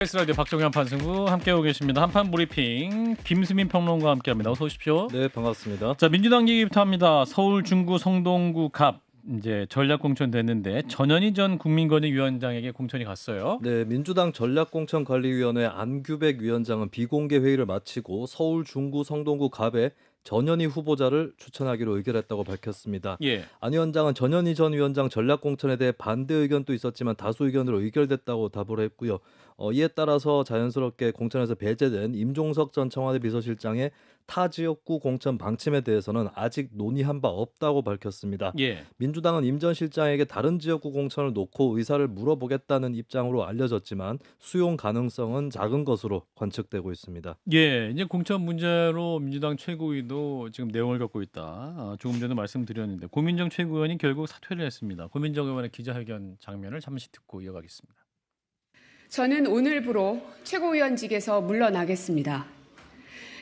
KBS 라디오 박정현 판승부 함께하고 계십니다. 한판 브리핑 김수민 평론가와 함께합니다. 어서 오십시오. 네, 반갑습니다. 자, 민주당 얘기부터 합니다. 서울 중구 성동구 갑 이제 전략 공천 됐는데 전현희 전 국민권익위원장에게 공천이 갔어요. 네, 민주당 전략공천관리위원회 안규백 위원장은 비공개 회의를 마치고 서울 중구 성동구 갑에 전현희 후보자를 추천하기로 의결했다고 밝혔습니다. 예. 안 위원장은 전현희 전 위원장 전략공천에 대해 반대 의견도 있었지만 다수 의견으로 의결됐다고 답을 했고요. 이에 따라서 자연스럽게 공천에서 배제된 임종석 전 청와대 비서실장의 타 지역구 공천 방침에 대해서는 아직 논의한 바 없다고 밝혔습니다. 예. 민주당은 임 전 실장에게 다른 지역구 공천을 놓고 의사를 물어보겠다는 입장으로 알려졌지만 수용 가능성은 작은 것으로 관측되고 있습니다. 예. 이제 공천 문제로 민주당 최고위도 지금 내용을 갖고 있다. 조금 전에 말씀드렸는데 고민정 최고위원이 결국 사퇴를 했습니다. 고민정 의원의 기자회견 장면을 잠시 듣고 이어가겠습니다. 저는 오늘부로 최고위원직에서 물러나겠습니다.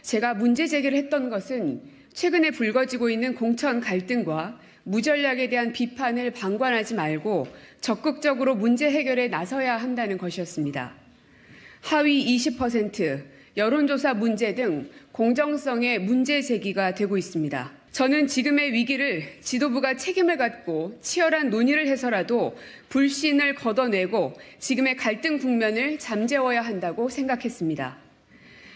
제가 문제 제기를 했던 것은 최근에 불거지고 있는 공천 갈등과 무전략에 대한 비판을 방관하지 말고 적극적으로 문제 해결에 나서야 한다는 것이었습니다. 하위 20%, 여론조사 문제 등 공정성의 문제 제기가 되고 있습니다. 저는 지금의 위기를 지도부가 책임을 갖고 치열한 논의를 해서라도 불신을 걷어내고 지금의 갈등 국면을 잠재워야 한다고 생각했습니다.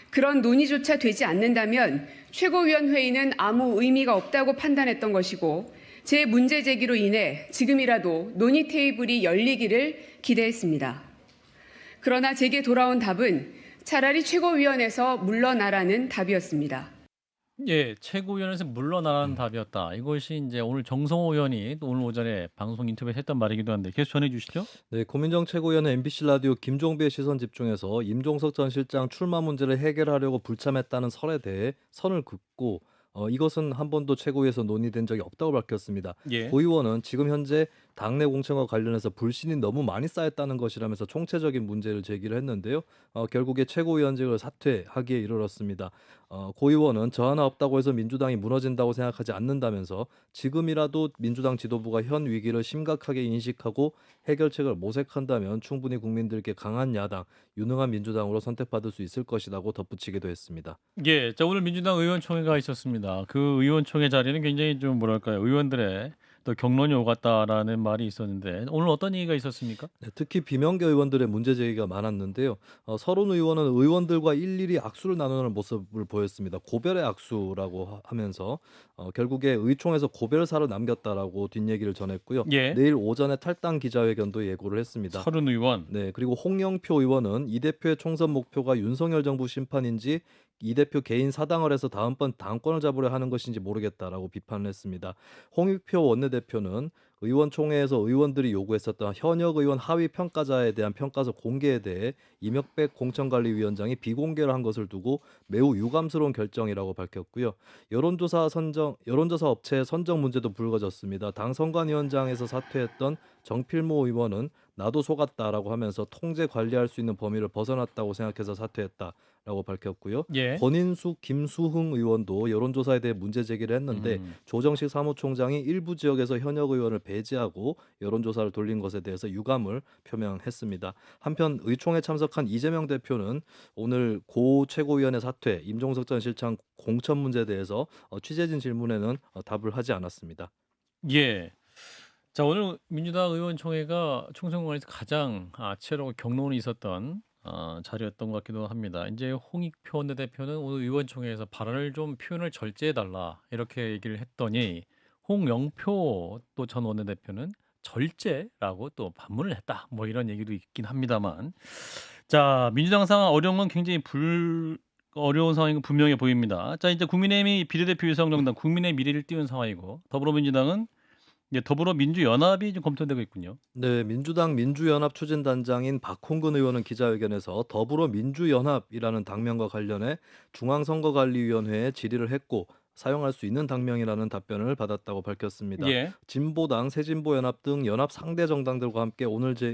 그런 논의조차 되지 않는다면 최고위원회의는 아무 의미가 없다고 판단했던 것이고 제 문제 제기로 인해 지금이라도 논의 테이블이 열리기를 기대했습니다. 그러나 제게 돌아온 답은 차라리 최고위원회에서 물러나라는 답이었습니다. 예, 최고위원회에서 물러나라는 답이었다. 이것이 이제 오늘 정성호 의원이 또 오늘 오전에 방송 인터뷰에 했던 말이기도 한데 계속 전해 주시죠. 네, 고민정 최고위원은 MBC 라디오 김종배의 시선 집중에서 임종석 전 실장 출마 문제를 해결하려고 불참했다는 설에 대해 선을 긋고 이것은 한 번도 최고위에서 논의된 적이 없다고 밝혔습니다. 예. 고 의원은 지금 현재 당내 공천과 관련해서 불신이 너무 많이 쌓였다는 것이라면서 총체적인 문제를 제기를 했는데요. 결국에 최고위원직을 사퇴하기에 이르렀습니다. 고 의원은 저 하나 없다고 해서 민주당이 무너진다고 생각하지 않는다면서 지금이라도 민주당 지도부가 현 위기를 심각하게 인식하고 해결책을 모색한다면 충분히 국민들께 강한 야당, 유능한 민주당으로 선택받을 수 있을 것이라고 덧붙이기도 했습니다. 예, 자 오늘 민주당 의원총회가 있었습니다. 그 의원총회 자리는 굉장히 좀 뭐랄까요, 의원들의 또 격론이 오갔다라는 말이 있었는데 오늘 어떤 얘기가 있었습니까? 네, 특히 비명계 의원들의 문제 제기가 많았는데요. 서른 의원은 의원들과 일일이 악수를 나누는 모습을 보였습니다. 고별의 악수라고 하면서 결국에 의총에서 고별사를 남겼다라고 뒷얘기를 전했고요. 예, 내일 오전에 탈당 기자회견도 예고를 했습니다. 서른 의원. 네, 그리고 홍영표 의원은 이 대표의 총선 목표가 윤석열 정부 심판인지 이 대표 개인 사당을 해서 다음번 당권을 잡으려 하는 것인지 모르겠다라고 비판을 했습니다. 홍익표 원내대표는 의원총회에서 의원들이 요구했었던 현역 의원 하위 평가자에 대한 평가서 공개에 대해 이명백 공천관리위원장이 비공개를 한 것을 두고 매우 유감스러운 결정이라고 밝혔고요. 여론조사 업체 선정 문제도 불거졌습니다. 당 선관위원장에서 사퇴했던 정필모 의원은 나도 속았다라고 하면서 통제 관리할 수 있는 범위를 벗어났다고 생각해서 사퇴했다라고 밝혔고요. 예. 권인숙, 김수흥 의원도 여론조사에 대해 문제 제기를 했는데 조정식 사무총장이 일부 지역에서 현역 의원을 배제하고 여론조사를 돌린 것에 대해서 유감을 표명했습니다. 한편 의총에 참석한 이재명 대표는 오늘 고 최고위원회 사퇴, 임종석 전 실장 공천 문제에 대해서 취재진 질문에는 답을 하지 않았습니다. 예. 자 오늘 민주당 의원총회가 총선관에서 가장 치열하고 격론이 있었던 자리였던 것 같기도 합니다. 이제 홍익표 원내대표는 오늘 의원총회에서 발언을 좀 표현을 절제해달라 이렇게 얘기를 했더니 홍영표 또 전 원내대표는 절제라고 또 반문을 했다. 뭐 이런 얘기도 있긴 합니다만, 자 민주당 상황 어려운 건 굉장히 어려운 상황인 건 분명해 보입니다. 자 이제 국민의힘이 비례대표 유상정당 국민의 미래를 띄운 상황이고 더불어민주당은 이제 더불어민주연합이 좀 검토되고 있군요. 네, 민주당 민주연합 추진단장인 박홍근 의원은 기자회견에서 더불어민주연합이라는 당명과 관련해 중앙선거관리위원회에 질의를 했고 사용할 수 있는 당명이라는 답변을 받았다고 밝혔습니다. 예. 진보당, 새진보연합 등 연합 상대 정당들과 함께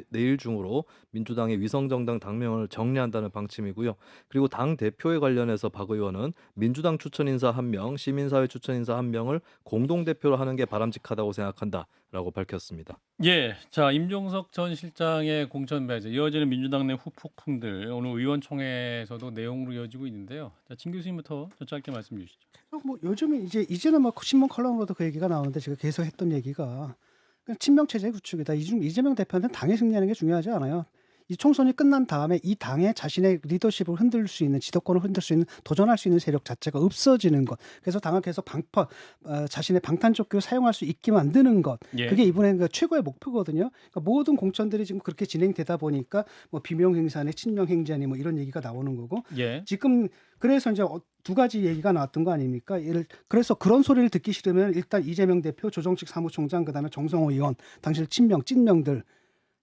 내일 중으로 민주당의 위성정당 당명을 정리한다는 방침이고요. 그리고 당 대표에 관련해서 박 의원은 민주당 추천 인사 1명, 시민사회 추천 인사 1명을 공동 대표로 하는 게 바람직하다고 생각한다. 라고 밝혔습니다. 예. 자, 임종석 전 실장의 공천 배제, 이어지는 민주당 내 후폭풍들, 오늘 의원총회에서도 내용으로 이어지고 있는데요. 자, 진 교수님부터 좀 짧게 말씀 주시죠. 뭐 요즘에 이제는 막 신문 컬럼으로도 그 얘기가 나오는데 제가 계속 했던 얘기가 그냥 친명 체제 구축이다. 이재명 대표한테는 당이 승리하는 게 중요하지 않아요. 이 총선이 끝난 다음에 이 당의 자신의 리더십을 흔들 수 있는, 지도권을 흔들 수 있는, 도전할 수 있는 세력 자체가 없어지는 것. 그래서 당을 계속 자신의 방탄조끼를 사용할 수 있게 만드는 것. 예. 그게 이번에 그 최고의 목표거든요. 그러니까 모든 공천들이 지금 그렇게 진행되다 보니까 뭐 비명 행사니 친명 행자니 뭐 이런 얘기가 나오는 거고. 예. 지금 그래서 이제 두 가지 얘기가 나왔던 거 아닙니까? 그래서 그런 소리를 듣기 싫으면 일단 이재명 대표, 조정식 사무총장, 그다음에 정성호 의원, 당실 친명, 찐명들,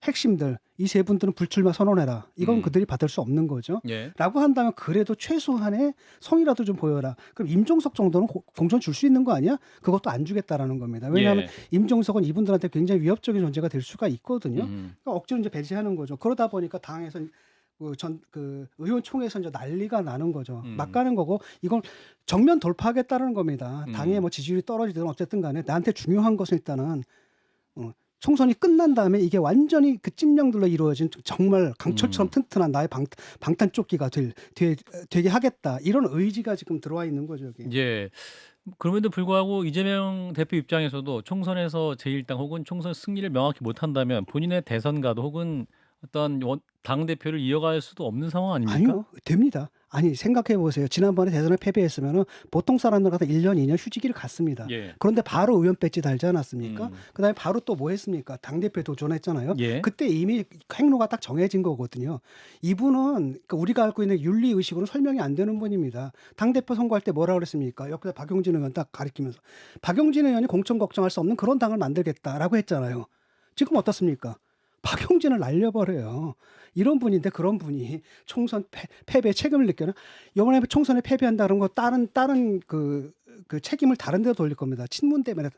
핵심들 이 세 분들은 불출마 선언해라. 이건 그들이 받을 수 없는 거죠. 예. 라고 한다면 그래도 최소한의 성이라도 좀 보여라. 그럼 임종석 정도는 공천 줄 수 있는 거 아니야? 그것도 안 주겠다라는 겁니다. 왜냐하면 예. 임종석은 이분들한테 굉장히 위협적인 존재가 될 수가 있거든요. 음. 그러니까 억지로 이제 배제하는 거죠. 그러다 보니까 당에서 그 의원총회에서 이제 난리가 나는 거죠. 막 가는 거고 이건 정면 돌파하겠다는 겁니다. 당의 뭐 지지율이 떨어지든 어쨌든 간에 나한테 중요한 것은 일단은 총선이 끝난 다음에 이게 완전히 그 찐명들로 이루어진 정말 강철처럼 튼튼한 나의 방탄조끼가 되게 하겠다. 이런 의지가 지금 들어와 있는 거죠. 여기. 예. 그럼에도 불구하고 이재명 대표 입장에서도 총선에서 제1당 혹은 총선 승리를 명확히 못한다면 본인의 대선가도 혹은 어떤 당 대표를 이어갈 수도 없는 상황 아닙니까? 아니요. 됩니다. 아니 생각해 보세요. 지난번에 대선에 패배했으면은 보통 사람들 같은 1년, 2년 휴지기를 갔습니다. 예. 그런데 바로 의원 배지 달지 않았습니까? 그다음에 바로 또 뭐 했습니까? 당대표 도전했잖아요. 예. 그때 이미 행로가 딱 정해진 거거든요. 이분은 그러니까 우리가 알고 있는 윤리 의식으로 설명이 안 되는 분입니다. 당대표 선거할 때 뭐라 그랬습니까? 옆에 박용진 의원 딱 가리키면서 박용진 의원이 공천 걱정할 수 없는 그런 당을 만들겠다라고 했잖아요. 지금 어떻습니까? 박용진을 날려버려요. 이런 분인데 그런 분이 총선 패배 책임을 느껴요. 이번에 총선에 패배한다는 거 다른 그 책임을 다른 데로 돌릴 겁니다. 친문 때문에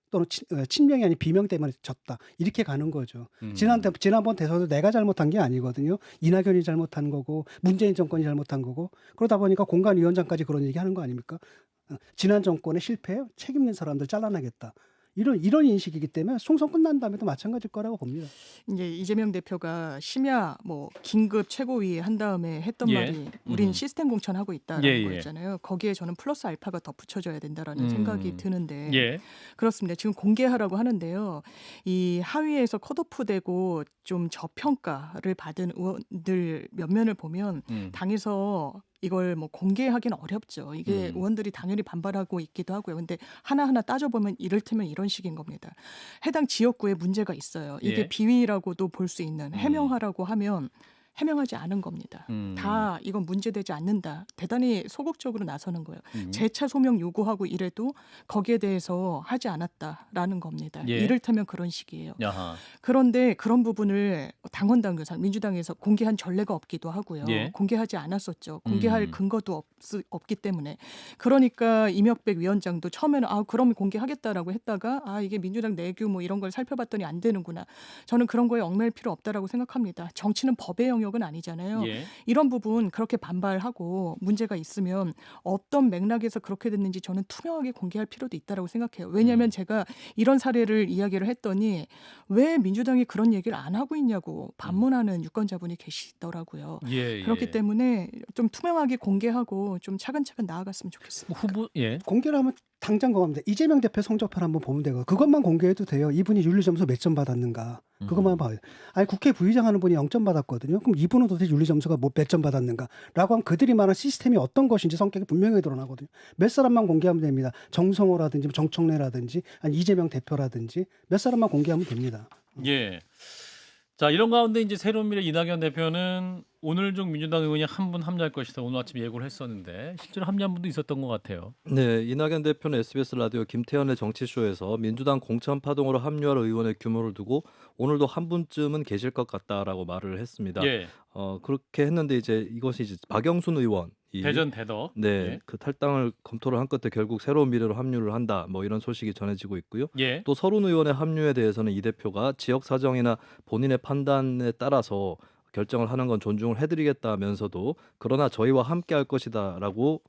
또는 친명이 아닌 비명 때문에 졌다. 이렇게 가는 거죠. 지난번 대선도 내가 잘못한 게 아니거든요. 이낙연이 잘못한 거고 문재인 정권이 잘못한 거고 그러다 보니까 공관위원장까지 그런 얘기 하는 거 아닙니까? 지난 정권의 실패에 책임 있는 사람들 잘라내겠다. 이런 인식이기 때문에 총선 끝난 다음에도 마찬가지일 거라고 봅니다. 이제 이재명 대표가 심야 뭐 긴급 최고위에 한 다음에 했던 예. 말이 우린 시스템 공천하고 있다라는 예, 예. 거였잖아요. 거기에 저는 플러스 알파가 덧붙여져야 된다라는 생각이 드는데 예. 그렇습니다. 지금 공개하라고 하는데요. 이 하위에서 컷오프되고 좀 저평가를 받은 의원들 면면을 보면 당에서 이걸 뭐 공개하기는 어렵죠. 이게 의원들이 당연히 반발하고 있기도 하고요. 근데 하나하나 따져보면 이를테면 이런 식인 겁니다. 해당 지역구에 문제가 있어요. 이게 예. 비위라고도 볼 수 있는 해명하라고 하면 해명하지 않은 겁니다. 다 이건 문제되지 않는다. 대단히 소극적으로 나서는 거예요. 재차 소명 요구하고 이래도 거기에 대해서 하지 않았다라는 겁니다. 예. 이를테면 그런 식이에요. 야하. 그런데 그런 부분을 당헌 당규상 민주당에서 공개한 전례가 없기도 하고요. 예. 공개하지 않았었죠. 공개할 근거도 없기 때문에. 그러니까 이명백 위원장도 처음에는 그럼 공개하겠다라고 했다가 이게 민주당 내규 뭐 이런 걸 살펴봤더니 안 되는구나. 저는 그런 거에 얽매일 필요 없다라고 생각합니다. 정치는 법의 영역은 아니잖아요. 예. 이런 부분 그렇게 반발하고 문제가 있으면 어떤 맥락에서 그렇게 됐는지 저는 투명하게 공개할 필요도 있다라고 생각해요. 왜냐하면 제가 이런 사례를 이야기를 했더니 왜 민주당이 그런 얘기를 안 하고 있냐고 반문하는 유권자분이 계시더라고요. 예. 그렇기 때문에 좀 투명하게 공개하고 좀 차근차근 나아갔으면 좋겠습니다. 후보 예. 공개를 하면 당장 그겁니다. 이재명 대표 성적표 한번 보면 되고 그것만 공개해도 돼요. 이분이 윤리점수 몇 점 받았는가. 그것만 봐요. 아니 국회 부의장 하는 분이 0점 받았거든요. 그럼 이분은 도대체 윤리점수가 뭐 몇 점 받았는가. 라고 하면 그들이 말한 시스템이 어떤 것인지 성격이 분명히 드러나거든요. 몇 사람만 공개하면 됩니다. 정성호라든지 정청래라든지 아니 이재명 대표라든지 몇 사람만 공개하면 됩니다. 예. 자, 이런 가운데 이제 새로운 미래 이낙연 대표는 오늘 중 민주당 의원이 한 분 합류할 것이다. 오늘 아침 예고를 했었는데 실제로 합류한 분도 있었던 것 같아요. 네, 이낙연 대표는 SBS 라디오 김태현의 정치쇼에서 민주당 공천 파동으로 합류할 의원의 규모를 두고 오늘도 한 분쯤은 계실 것 같다라고 말을 했습니다. 예. 그렇게 했는데 이제 이것이 이제 박영순 의원 대전 대덕. 네, 예. 그 탈당을 검토를 한 끝에 결국 새로운 미래로 합류를 한다. 뭐 이런 소식이 전해지고 있고요. 예. 또 서른 의원의 합류에 대해서는 이 대표가 지역 사정이나 본인의 판단에 따라서 결정을 하는 건 존중을 해드리겠다면서도 그러나 저희와 함께 할 것이다라고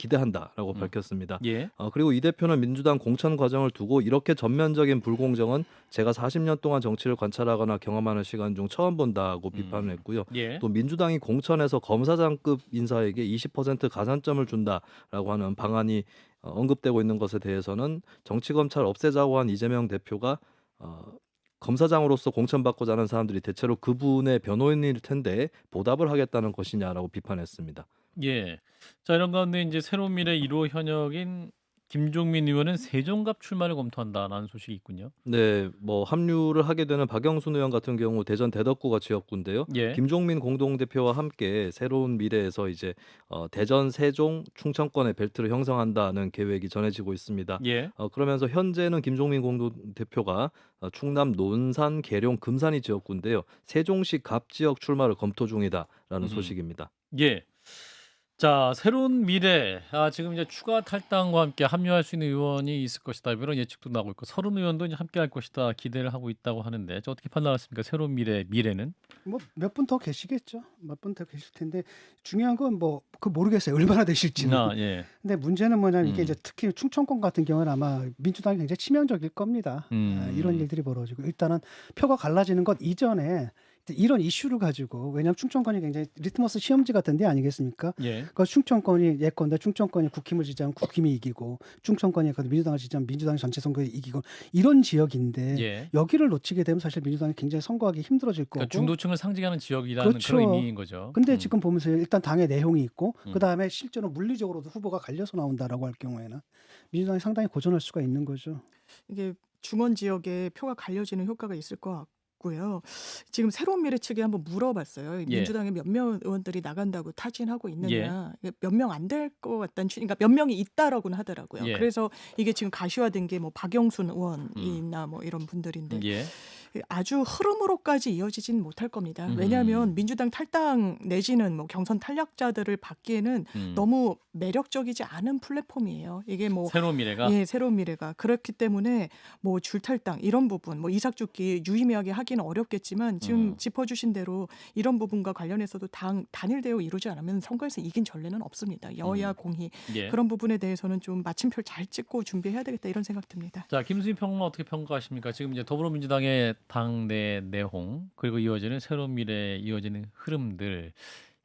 기대한다라고 음. 밝혔습니다. 예. 그리고 이 대표는 민주당 공천 과정을 두고 이렇게 전면적인 불공정은 제가 40년 동안 정치를 관찰하거나 경험하는 시간 중 처음 본다고 비판을 했고요. 예. 또 민주당이 공천에서 검사장급 인사에게 20% 가산점을 준다라고 하는 방안이 언급되고 있는 것에 대해서는 정치검찰 없애자고 한 이재명 대표가 검사장으로서 공천받고자 하는 사람들이 대체로 그분의 변호인일 텐데 보답을 하겠다는 것이냐라고 비판했습니다. 예. 자, 이런 가운데 이제 새로운 미래 1호 현역인 김종민 의원은 세종갑 출마를 검토한다라는 소식이 있군요. 네, 뭐 합류를 하게 되는 박영순 의원 같은 경우 대전 대덕구가 지역구인데요. 예. 김종민 공동대표와 함께 새로운 미래에서 이제 대전, 세종, 충청권의 벨트를 형성한다는 계획이 전해지고 있습니다. 예. 그러면서 현재는 김종민 공동대표가 충남 논산, 계룡, 금산이 지역구인데요. 세종시 갑 지역 출마를 검토 중이다라는 소식입니다. 예. 자, 새로운 미래. 지금 이제 추가 탈당과 함께 합류할 수 있는 의원이 있을 것이다. 이런 예측도 나오고 있고 서른 의원도 이제 함께 할 것이다. 기대를 하고 있다고 하는데 어떻게 판단하십니까? 새로운 미래는? 뭐 몇 분 더 계시겠죠. 몇 분 더 계실 텐데 중요한 건 뭐 그 모르겠어요. 얼마나 되실지는. 예. 근데 문제는 뭐냐면 이게 음. 이제 특히 충청권 같은 경우는 아마 민주당이 굉장히 치명적일 겁니다. 이런 일들이 벌어지고 일단은 표가 갈라지는 것 이전에 이런 이슈를 가지고 왜냐하면 충청권이 굉장히 리트머스 시험지 같은 데 아니겠습니까? 예. 그 충청권이 예컨대 충청권이 국힘을 지지하면 국힘이 이기고 충청권이 민주당을 지지하면 민주당이 전체 선거에 이기고 이런 지역인데 예. 여기를 놓치게 되면 사실 민주당이 굉장히 선거하기 힘들어질 거고. 그러니까 중도층을 상징하는 지역이라는 그렇죠. 그런 의미인 거죠. 근데 지금 보면서 일단 당의 내용이 있고 음. 그다음에 실제로 물리적으로도 후보가 갈려서 나온다라고 할 경우에는 민주당이 상당히 고전할 수가 있는 거죠. 이게 중원 지역에 표가 갈려지는 효과가 있을 것 같고요. 지금 새로운 미래 측에 한번 물어봤어요. 예. 민주당에 몇 명 의원들이 나간다고 타진하고 있느냐. 몇 명 안 될 것 같다는 그러니까 몇 명이 있다라고는 하더라고요. 예. 그래서 이게 지금 가시화된 게 뭐 박영순 의원이나 뭐 이런 분들인데 예. 아주 흐름으로까지 이어지진 못할 겁니다. 왜냐하면 민주당 탈당 내지는 뭐 경선 탄력자들을 받기에는 너무 매력적이지 않은 플랫폼이에요. 이게 뭐 새로운 미래가 예, 새로운 미래가 그렇기 때문에 뭐 줄탈당 이런 부분, 뭐 이삭죽기 유의미하게 하기는 어렵겠지만 지금 짚어주신 대로 이런 부분과 관련해서도 단일 대우 이루지 않으면 선거에서 이긴 전례는 없습니다. 여야 공히 예. 그런 부분에 대해서는 좀 마침표를 잘 찍고 준비해야 되겠다 이런 생각 듭니다. 자, 김수희 평론가 어떻게 평가하십니까? 지금 이제 더불어민주당의 당내 내홍 그리고 이어지는 새로운 미래에 이어지는 흐름들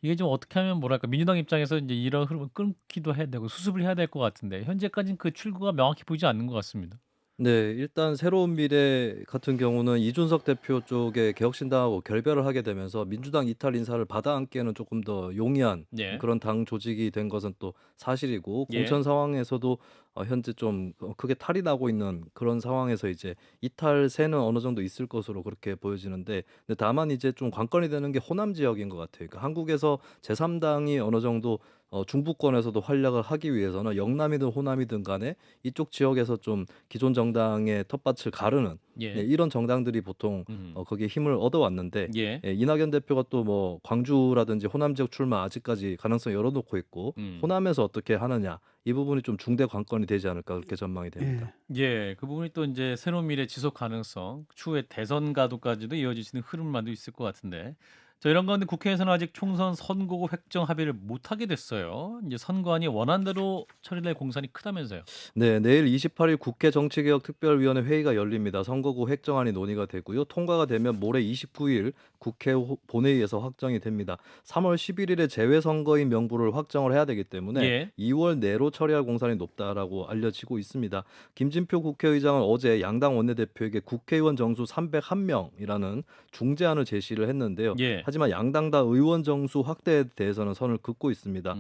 이게 좀 어떻게 하면 뭐랄까 민주당 입장에서 이제 이런 흐름을 끊기도 해야 되고 수습을 해야 될 것 같은데 현재까지는 그 출구가 명확히 보이지 않는 것 같습니다. 네, 일단 새로운 미래 같은 경우는 이준석 대표 쪽에 개혁신당하고 결별을 하게 되면서 민주당 이탈 인사를 받아안기에는 조금 더 용이한 예. 그런 당 조직이 된 것은 또 사실이고 예. 공천 상황에서도 현재 좀 크게 탈이 나고 있는 그런 상황에서 이제 이탈세는 어느 정도 있을 것으로 그렇게 보여지는데 근데 다만 이제 좀 관건이 되는 게 호남 지역인 것 같아요. 그러니까 한국에서 제3당이 어느 정도 중부권에서도 활약을 하기 위해서는 영남이든 호남이든 간에 이쪽 지역에서 좀 기존 정당의 텃밭을 가르는 예. 이런 정당들이 보통 거기에 힘을 얻어왔는데 예. 이낙연 대표가 또 뭐 광주라든지 호남 지역 출마 아직까지 가능성 열어놓고 있고 호남에서 어떻게 하느냐 이 부분이 좀 중대 관건이 되지 않을까 그렇게 전망이 됩니다. 예, 그 부분이 또 이제 새로운 미래 지속 가능성, 추후에 대선 가도까지도 이어지는 흐름만도 있을 것 같은데. 자, 이런 가운데 국회에서는 아직 총선 선거구 획정 합의를 못 하게 됐어요. 이제 선관위 원안대로 처리될 공산이 크다면서요. 네, 내일 28일 국회 정치개혁특별위원회 회의가 열립니다. 선거구 획정안이 논의가 되고요. 통과가 되면 모레 29일 국회 본회의에서 확정이 됩니다. 3월 11일에 재외선거인 명부를 확정을 해야 되기 때문에 예. 2월 내로 처리할 공산이 높다라고 알려지고 있습니다. 김진표 국회의장은 어제 양당 원내대표에게 국회의원 정수 301명이라는 중재안을 제시를 했는데요. 예. 하지만 양당 다 의원 정수 확대에 대해서는 선을 긋고 있습니다.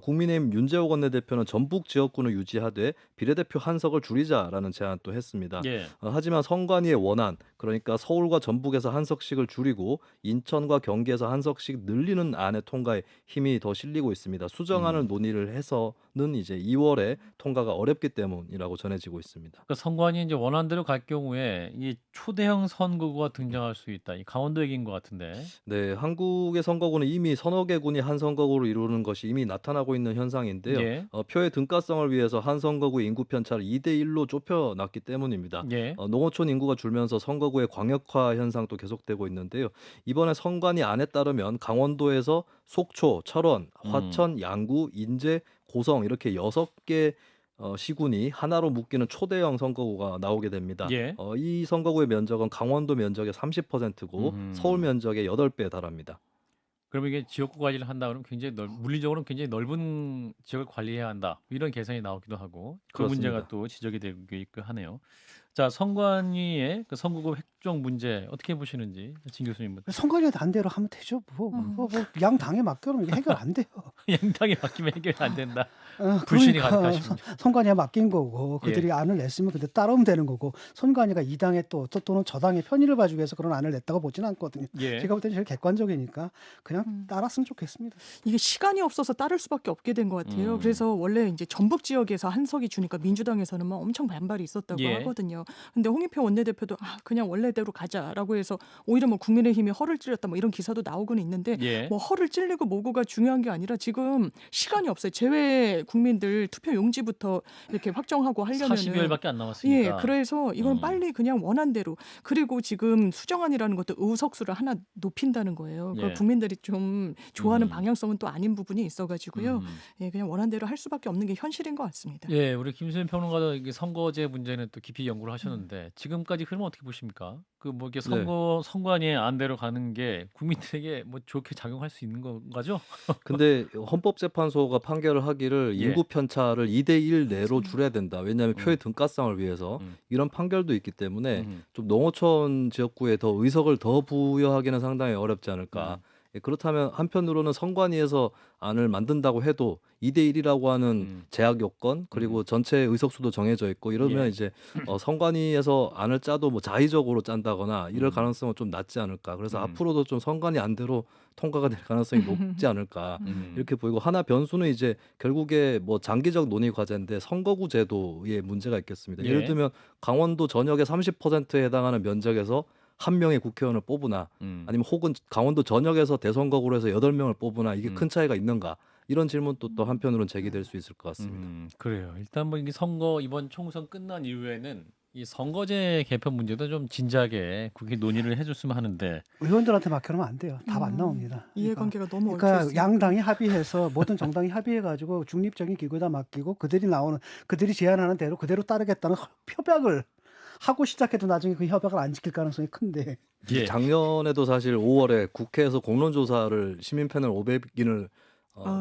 국민의힘 윤재호 원내대표는 전북 지역구는 유지하되 비례대표 한석을 줄이자라는 제안도 했습니다. 예. 하지만 선관위의 원안 그러니까 서울과 전북에서 한석씩을 줄이고 인천과 경기에서 한석씩 늘리는 안의 통과에 힘이 더 실리고 있습니다. 수정안을 논의를 해서는 이제 2월에 통과가 어렵기 때문이라고 전해지고 있습니다. 그러니까 선관위 이제 원안대로 갈 경우에 이 초대형 선거구가 등장할 수 있다. 이 강원도 얘기인 것 같은데. 네, 한국의 선거구는 이미 서너 개 군이 한 선거구를 이루는 것이 이미 나타나고 있는 현상인데요. 예. 표의 등가성을 위해서 한 선거구 인구 편차를 2대 1로 좁혀놨기 때문입니다. 예. 농어촌 인구가 줄면서 선거구의 광역화 현상도 계속되고 있는데요. 이번에 선관위 안에 따르면 강원도에서 속초, 철원, 화천, 양구, 인제, 고성 이렇게 6개 시군이 하나로 묶이는 초대형 선거구가 나오게 됩니다. 예. 이 선거구의 면적은 강원도 면적의 30%고 서울 면적의 8배에 달합니다. 그러면 이게 지역구 관리를 한다 그러면 굉장히 물리적으로는 굉장히 넓은 지역을 관리해야 한다. 이런 계산이 나오기도 하고 그 그렇습니다. 문제가 또 지적이 되고 있고 하네요. 자, 선관위의 그 선거구 획정 문제 어떻게 보시는지 진 교수님부터. 선관위한테 안 대로 하면 되죠. 양 당에 맡겨놓으면 이게 해결 안 돼요. 양당에 맡기면 해결이 안 된다. 어, 불신이 그러니까 가득하십니다. 선관위에 맡긴 거고 예. 그들이 안을 냈으면 그때 따르면 되는 거고 선관위가 이 당에 또는 저 당의 편의를 봐주기 위해서 그런 안을 냈다고 보지는 않거든요. 예. 제가 볼 때는 제일 객관적이니까 그냥 따랐으면 좋겠습니다. 이게 시간이 없어서 따를 수밖에 없게 된 것 같아요. 그래서 원래 이제 전북 지역에서 한석이 주니까 민주당에서는 막 엄청 반발이 있었다고 예. 하거든요. 근데 홍익표 원내대표도 그냥 원래대로 가자라고 해서 오히려 뭐 국민의힘이 허를 찔렸다 뭐 이런 기사도 나오고는 있는데 예. 뭐 허를 찔리고 뭐고가 중요한 게 아니라 지금 시간이 없어요. 제외 국민들 투표 용지부터 이렇게 확정하고 하려면은 40여일밖에 안 남았으니까. 예, 그래서 이건 빨리 그냥 원한 대로. 그리고 지금 수정안이라는 것도 의석수를 하나 높인다는 거예요. 예. 그걸 국민들이 좀 좋아하는 음. 방향성은 또 아닌 부분이 있어가지고요. 음. 예, 그냥 원한 대로 할 수밖에 없는 게 현실인 것 같습니다. 예, 우리 김수현 평론가도 이게 선거제 문제는 또 깊이 연구를 하셨는데 지금까지 흐름 어떻게 보십니까? 그 뭐 이렇게 선관위의 안대로 가는 게 국민들에게 뭐 좋게 작용할 수 있는 건가죠? 근데 헌법재판소가 판결을 하기를 예. 인구 편차를 2대1 내로 줄여야 된다. 왜냐하면 표의 등가성을 위해서 음. 이런 판결도 있기 때문에 음. 좀 농어촌 지역구에 더 의석을 더 부여하기는 상당히 어렵지 않을까. 예, 그렇다면 한편으로는 선관위에서 안을 만든다고 해도 2대1이라고 하는 제약 요건 그리고 전체 의석수도 정해져 있고 이러면 예. 이제 선관위에서 안을 짜도 뭐 자의적으로 짠다거나 이럴 가능성은 좀 낮지 않을까. 그래서 앞으로도 좀 선관위 안대로 통과가 될 가능성이 높지 않을까 이렇게 보이고 하나 변수는 이제 결국에 뭐 장기적 논의 과제인데 선거구 제도에 문제가 있겠습니다. 예. 예를 들면 강원도 전역의 30%에 해당하는 면적에서 한 명의 국회의원을 뽑으나 아니면 혹은 강원도 전역에서 대선거구로 해서 8명을 뽑으나 이게 큰 차이가 있는가 이런 질문도 또 한편으로는 제기될 수 있을 것 같습니다. 그래요. 일단 뭐 이게 선거 이번 총선 끝난 이후에는 이 선거제 개편 문제도 좀 진지하게 국회 논의를 해줬으면 하는데 의원들한테 맡겨놓으면 안 돼요. 답 안 나옵니다. 이해관계가 너무 그러니까 얽혀있어요. 양당이 합의해서 모든 정당이 합의해가지고 중립적인 기구에다 맡기고 그들이 제안하는 대로 그대로 따르겠다는 협약을 하고 시작해도 나중에 그 협약을 안 지킬 가능성이 큰데. 예. 작년에도 사실 5월에 국회에서 공론조사를 시민 패널 500인을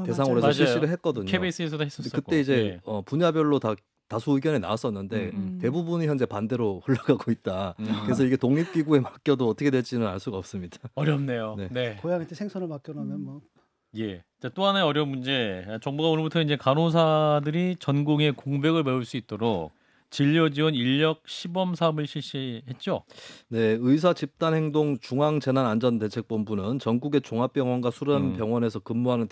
대상으로 해서 맞아요. 실시를 했거든요. KBS에서도 근데 했었었고. 그때 이제 분야별로 다수 의견이 나왔었는데 대부분이 현재 반대로 흘러가고 있다. 그래서 이게 독립기구에 맡겨도 어떻게 될지는 알 수가 없습니다. 어렵네요. 네. 네. 고양이한테 생선을 맡겨놓으면 뭐. 예. 자, 또 하나의 어려운 문제. 정부가 오늘부터 이제 간호사들이 전공의 공백을 메울 수 있도록 진료 지원 인력 시범 사업을 실시했죠. 네, 의사 집단 행동 중앙재난안전대책본부는 전국의 종합병원과 수련병원에서 근무하는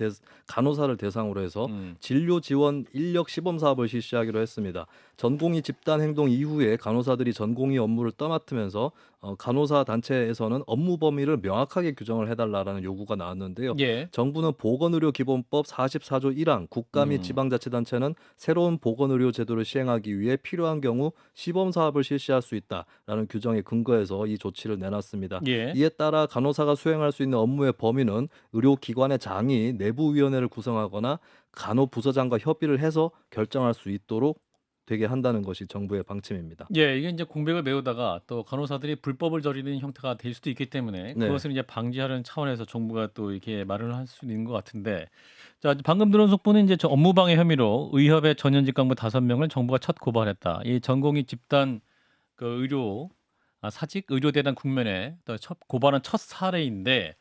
간호사를 대상으로 해서 진료 지원 인력 시범 사업을 실시하기로 했습니다. 전공의 집단 행동 이후에 간호사들이 전공의 업무를 떠맡으면서 간호사 단체에서는 업무 범위를 명확하게 규정을 해달라라는 요구가 나왔는데요. 예. 정부는 보건의료기본법 44조 1항 국가 및 지방자치단체는 새로운 보건의료 제도를 시행하기 위해 필요한 경우 시범 사업을 실시할 수 있다라는 규정에 근거해서 이 조치를 내놨습니다. 예. 이에 따라 간호사가 수행할 수 있는 업무의 범위는 의료기관의 장이 내부위원회를 구성하거나 간호부서장과 협의를 해서 결정할 수 있도록 되게 한다는 것이 정부의 방침입니다. 예, 이게 이제 공백을 메우다가 또 간호사들이 불법을 저지르는 형태가 될 수도 있기 때문에 네. 그것을 이제 방지하려는 차원에서 정부가 또 이렇게 말을 할 수 있는 것 같은데, 자, 방금 들은 속보는 이제 업무방해 혐의로 의협의 전현직 간부 5명을 정부가 첫 고발했다. 이 전공의 집단 그 사직 의료대단 국면에 또 고발한 첫 사례인데.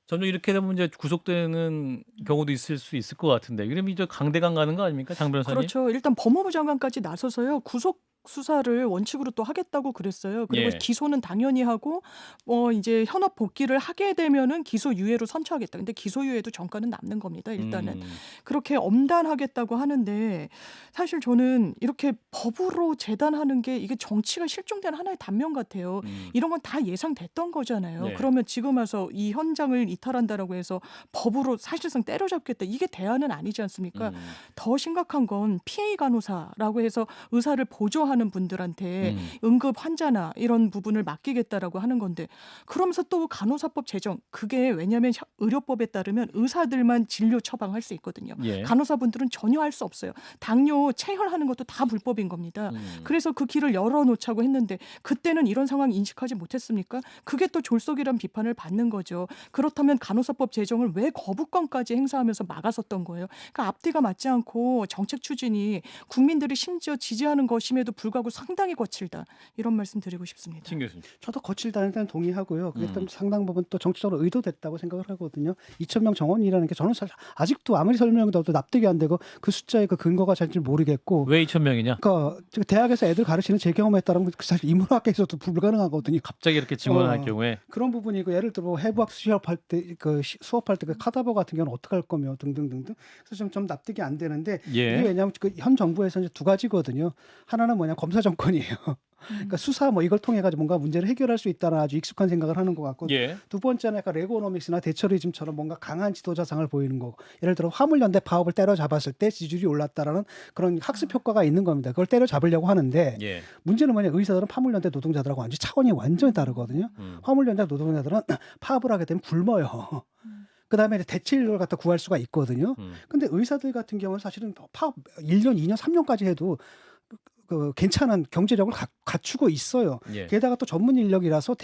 점점 이렇게 되면 이제 구속되는 경우도 있을 수 있을 것 같은데, 그럼 이제 강대강 가는 거 아닙니까, 장 변호사님? 그렇죠. 일단 법무부 장관까지 나서서요. 구속 수사를 원칙으로 또 하겠다고 그랬어요. 그리고 예. 기소는 당연히 하고 이제 현업 복귀를 하게 되면은 기소유예로 선처하겠다. 근데 기소유예도 정가는 남는 겁니다. 일단은 그렇게 엄단하겠다고 하는데, 사실 저는 이렇게 법으로 재단하는 게 이게 정치가 실종된 하나의 단면 같아요. 이런 건 다 예상됐던 거잖아요. 네. 그러면 지금 와서 이 현장을 이탈한다라고 해서 법으로 사실상 때려잡겠다. 이게 대안은 아니지 않습니까? 더 심각한 건 PA 간호사라고 해서 의사를 보조하는 체열하는 분들한테 응급 환자나 이런 부분을 맡기겠다라고 하는 건데 그러면서 또 간호사법 제정 그게 왜냐하면 의료법에 따르면 의사들만 진료 처방할 수 있거든요. 예. 간호사분들은 전혀 할 수 없어요. 당뇨 체혈하는 것도 다 불법인 겁니다. 그래서 그 길을 열어놓자고 했는데 그때는 이런 상황 인식하지 못했습니까? 그게 또 졸속이란 비판을 받는 거죠. 그렇다면 간호사법 제정을 왜 거부권까지 행사하면서 막았었던 거예요? 그러니까 앞뒤가 맞지 않고 정책 추진이 국민들이 심지어 지지하는 것임에도 불구하고 상당히 거칠다. 이런 말씀 드리고 싶습니다. 신 교수님. 저도 거칠다는 데는 동의하고요. 그게 또 상당 부분 또 정치적으로 의도됐다고 생각을 하거든요. 2,000명 정원이라는 게 저는 사실 아직도 아무리 설명해도 납득이 안 되고 그 숫자의 그 근거가 잘 모르겠고. 왜 2,000명이냐? 그러니까 대학에서 애들 가르치는 제 경험에 따르면 사실 인문학계에서도 불가능하거든요. 갑자기 이렇게 증언할 경우에 그런 부분이 그 예를 들어 해부학 수업할 때 그 수업할 때 그 카다버 같은 경우는 어떻게 할 거며 등등등등. 그래서 좀 납득이 안 되는데 예. 이게 왜냐하면 그 현 정부에서 이제 두 가지거든요. 하나는 뭐냐 검사 정권이에요. 그러니까 수사 뭐 이걸 통해 가지고 뭔가 문제를 해결할 수 있다는 아주 익숙한 생각을 하는 것 같고 예. 두 번째는 약간 레고노믹스나 대처리즘처럼 뭔가 강한 지도자상을 보이는 거고 예를 들어 화물연대 파업을 때려잡았을 때 지지율이 올랐다라는 그런 학습 효과가 있는 겁니다. 그걸 때려잡으려고 하는데 예. 문제는 뭐냐 의사들은 화물연대 노동자들하고 완전 차원이 완전히 다르거든요. 화물연대 노동자들은 파업을 하게 되면 굶어요. 그다음에 대체 인력을 갖다 구할 수가 있거든요. 근데 의사들 같은 경우는 사실은 파업 1년, 2년, 3년까지 해도 그 괜찮은 경제력을 갖추고 있어요. 예. 게다가 또 전문 인력이라서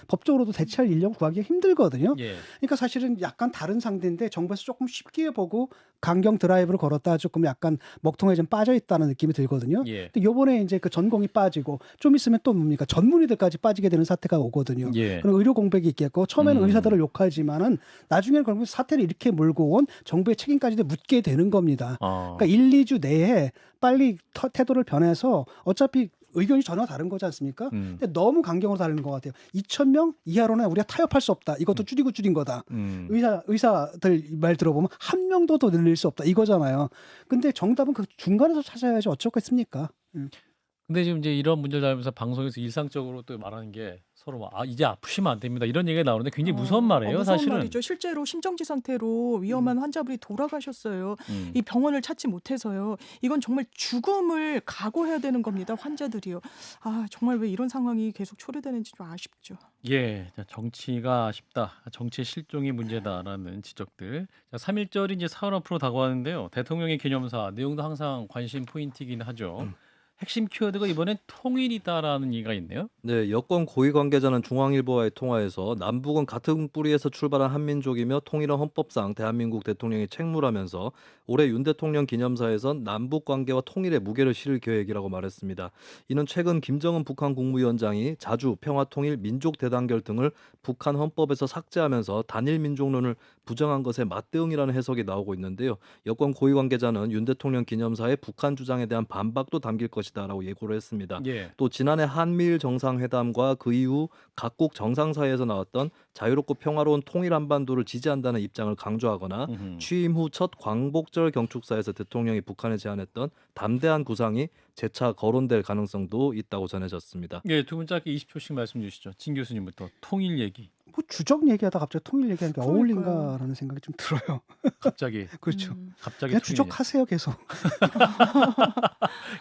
법적으로도 대체할 인력을 구하기가 힘들거든요. 예. 그러니까 사실은 약간 다른 상대인데 정부에서 조금 쉽게 보고 강경 드라이브를 걸었다 조금 약간 먹통에 좀 빠져 있다는 느낌이 들거든요. 예. 근데 요번에 이제 그 전공이 빠지고 좀 있으면 또 뭡니까 전문의들까지 빠지게 되는 사태가 오거든요. 예. 그리고 의료 공백이 있겠고 처음에는 의사들을 욕하지만은 나중에는 결국 사태를 이렇게 몰고 온 정부의 책임까지도 묻게 되는 겁니다. 그러니까 1, 2주 내에 빨리 태도를 변해서 어차피 의견이 전혀 다른 거지 않습니까? 근데 너무 강경으로 다른 것 같아요. 2,000명 이하로는 우리가 타협할 수 없다. 이것도 줄인 거다. 의사들 말 들어보면 한 명도 더 늘릴 수 없다. 이거잖아요. 근데 정답은 그 중간에서 찾아야지 어쩌겠습니까? 근데 지금 이제 이런 문제를 다루면서 방송에서 일상적으로 또 말하는 게 서로 막, 이제 아프시면 안 됩니다. 이런 얘기가 나오는데 굉장히 무서운 말이에요, 무서운 사실은. 말이죠. 실제로 심정지 상태로 위험한 환자분이 돌아가셨어요. 이 병원을 찾지 못해서요. 이건 정말 죽음을 각오해야 되는 겁니다. 환자들이요. 아 정말 왜 이런 상황이 계속 초래되는지 좀 아쉽죠. 예, 자, 정치가 아쉽다. 정치의 실종이 문제다라는 지적들. 자, 3.1절이 이제 사흘 앞으로 다가왔는데요. 대통령의 기념사 내용도 항상 관심 포인트이긴 하죠. 핵심 키워드가 이번엔 통일이다라는 얘기가 있네요. 네, 여권 고위 관계자는 중앙일보와의 통화에서 남북은 같은 뿌리에서 출발한 한민족이며 통일은 헌법상 대한민국 대통령이 책무라면서 올해 윤 대통령 기념사에선 남북 관계와 통일에 무게를 실을 계획이라고 말했습니다. 이는 최근 김정은 북한 국무위원장이 자주 평화통일, 민족대단결 등을 북한 헌법에서 삭제하면서 단일민족론을 부정한 것에 맞대응이라는 해석이 나오고 있는데요. 여권 고위 관계자는 윤 대통령 기념사에 북한 주장에 대한 반박도 담길 것이다라고 예고를 했습니다. 예. 또 지난해 한미일 정상회담과 그 이후 각국 정상사이에서 나왔던 자유롭고 평화로운 통일 한반도를 지지한다는 입장을 강조하거나 취임 후 첫 광복절 경축사에서 대통령이 북한에 제안했던 담대한 구상이 재차 거론될 가능성도 있다고 전해졌습니다. 예, 두 분 짧게 20초씩 말씀 주시죠. 진 교수님부터 통일 얘기. 뭐 주적 얘기하다 갑자기 통일 얘기하는 게 그러니까요. 어울린가라는 생각이 좀 들어요. 갑자기 그렇죠. 갑자기 그냥 통일 주적하세요 계속.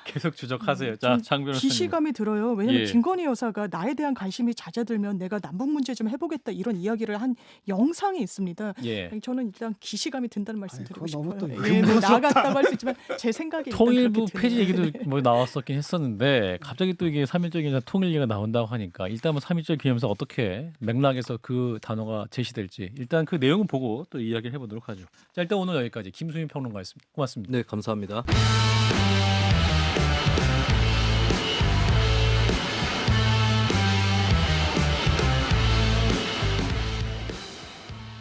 계속 주적하세요. 자, 장 변호사님. 기시감이 들어요. 왜냐하면 예. 김건희 여사가 나에 대한 관심이 잦아들면 내가 남북 문제 좀 해보겠다 이런 이야기를 한 영상이 있습니다. 예. 저는 일단 기시감이 든다는 말씀 드리고 그거 너무 싶어요. 또 예, 뭐 유머스럽다. 나갔다고 할 수 있지만 제 생각에 일단 통일부 그렇게 폐지 드네요. 얘기도 뭐 나왔었긴 했었는데 갑자기 또 이게 3.1절 기념사 통일 얘기가 나온다고 하니까 일단 뭐 3.1절 기념사 어떻게 맥락에서 그 단어가 제시될지 일단 그 내용은 보고 또 이야기를 해보도록 하죠. 자, 일단 오늘 여기까지 김수민 평론가였습니다. 고맙습니다. 네, 감사합니다.